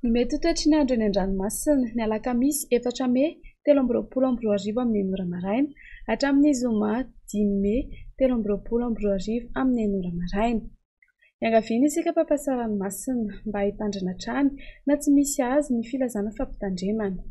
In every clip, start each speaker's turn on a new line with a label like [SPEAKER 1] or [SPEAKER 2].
[SPEAKER 1] Ny mety ho toetr'andro eny an-dranomasina ny alakamisy 4 Mey 2024 amin'ny 9 maraina hatramin'ny zoma 5 Mey 2024 amin'ny 9 maraina. Miangaviana isika mpampiasa ranomasina mba hitandrina hatrany na tsy misy azy ny filazana fampitandremana.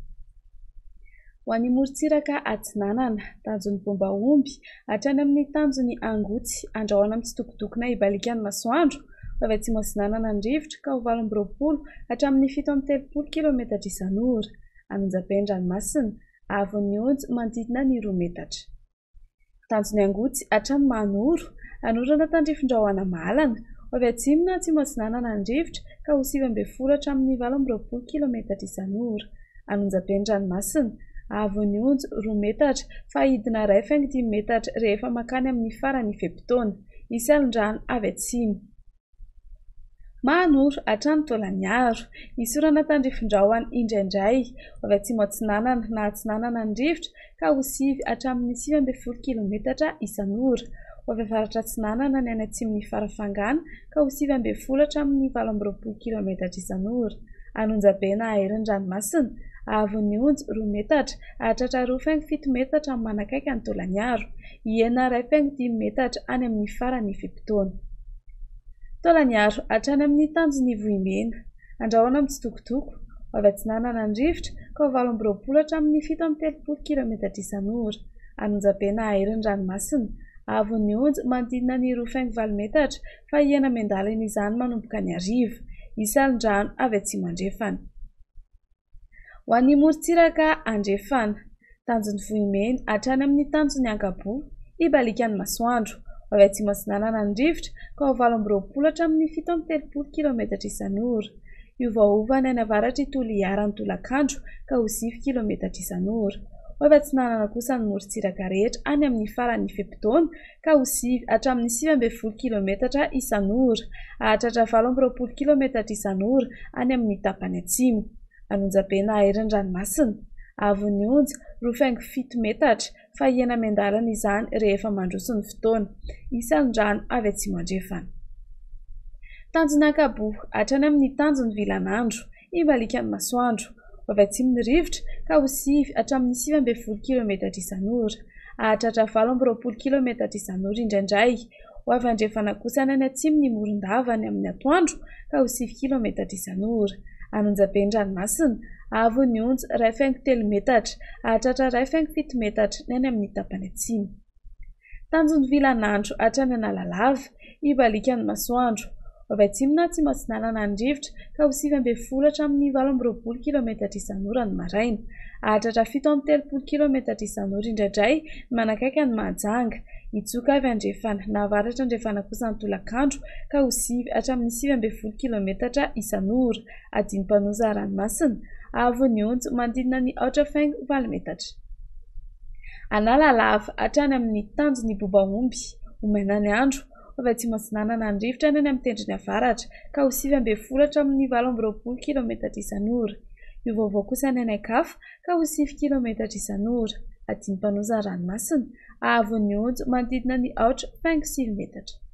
[SPEAKER 1] Ho an'ny morontsiraka Atsinanana, tanjon'ny Bombaomby hatrany amin'ny tanjon'ny Angotsy andrahoana amin'ny tsitokotokona ibalikan'ny masoandro, avy atsimo Atsinanana ny rivotra ka ho 8 hatramin'ny 7 kilometatra isan'ora. Anonjabe-dranomasina avon'ny onjo manodidina ny 2 metatra. Tanjon'ny Angotsy hatrany Manoro, anorana tandrifin-drahoana Malana, avy atsimo na atsimo Atsinanana ny rivotra ka ho 9 hatramin'ny 18 kilometatra isan'ora. Anonjabe-dranomasina avon'ny onjo 2 metatra fa idina 1,5 metatra rehefa makany amin'ny farany fe-potoana. Misy alin-drano avy atsimo. Manoro hatrany Tolagnaro, isorana tandrifin-drahona indraindray, avy atsimo Atsinanana na Atsinanana ny rivotra ka ho 9 hatramin'ny 19 kilometatra isan'ora. Avy avaratra Atsinanana ny any atsimony Farafangana ka ho 19 hatramin'ny 18 kilometatra isan'ora. Anonjabena Aherin-dranomasina avon'ny onjo 2 metatra hahatratra 2,7 metatra amin'ny manakaiky ny Tolagnaro, iena 1,5 metatra any amin'ny farany fe-potoana. Tolagnaro hatrany amin'ny tanjon'ny Vohimena, andrahoana amin'ny tsitokotoko, avy Atsinanana ny rivotra ka ho 18 hatramin'ny 17 kilometatra isan'ora. Anonjabena Aherin-dranomasina avon'ny onjo manodidina ny 2,7 metatra fa iena mendalina izany manomboka ny arivo. Misy alin-drano avy atsimo Andrefana. Ho an'ny morontsiraka Andrefana, tanjon'ny Vohimena hatrany amin'ny tanjon'ny Ankaboa ibalikan'ny masoandro, avy atsimo Atsinanana ny rivotra ka ho 18 hatramin'ny 17 kilometatra isan'ora. Iovaova ny any avaratra i Toliara ny Tolakandro ka ho 10 kilometatra isan'ora. Avy Atsinanana kosa ny morontsiraka rehetra any amin'ny farany fe-potoana ka ho 10 hatramin'ny 19 kilometatra isan'ora, hahatratra 18 kilometatra isan'ora any amin'ny tapany atsimo. Anonjabena Aherin-dranomasina avon'ny onjo 2,7 metatra fa iena mendalana izany rehefa mandroso ny fotoana. Misy alin-drano avy atsimo Andrefana. Tanjon'ny Ankaboa hatrany amin'ny tanjon'ny Vilanandro ibalikan'ny masoandro, avy atsimo ny rivotra ka ho 10 hatramin'ny 19 kilometatra isan'ora, hahatratra 18 kilometatra isan'ora indraindray. Ho avy Andrefana kosa any atsimo ny Morondava any amin'ny atoandro ka ho 10 kilometatra isan'ora. Anonjabe-dranomasina avon'ny onjo 1,3 metatra hahatratra 1,7 metatra ny any amin'ny tapany atsimo. Tanjon'ny Vilanandro hatrany Analalava ibalikan'ny masoandro, avy atsimo na atsimo Atsinanana ny rivotra ka ho 19 hatramin'ny 18 kilometatra isan'ora ny maraina, hahatratra 17 kilometatra isan'ora indraindray manakaiky ny Mahajanga. Itsoka avy Andrefana na avaratra Andrefana kosa ny Tolakandro ka ho 10 hatramin'ny 19 kilometatra isan'ora. Adinim-panoza ranomasina avon'ny onjo manodidina ny 4,7 metatra. Analalava hatrany amin'ny tanjon'ny Bombaomby, omena ny andro, avy atsimo Atsinanana ny rivotra any amin'ny tendrony avaratra ka ho 19 hatramin'ny 18 kilometatra isan'ora. Iovaova kosa ny ankafa ka ho 10 kilometatra isan'ora. Adinim-panoza ranomasina avon'ny onjo manodidina ny 4,7 metatra.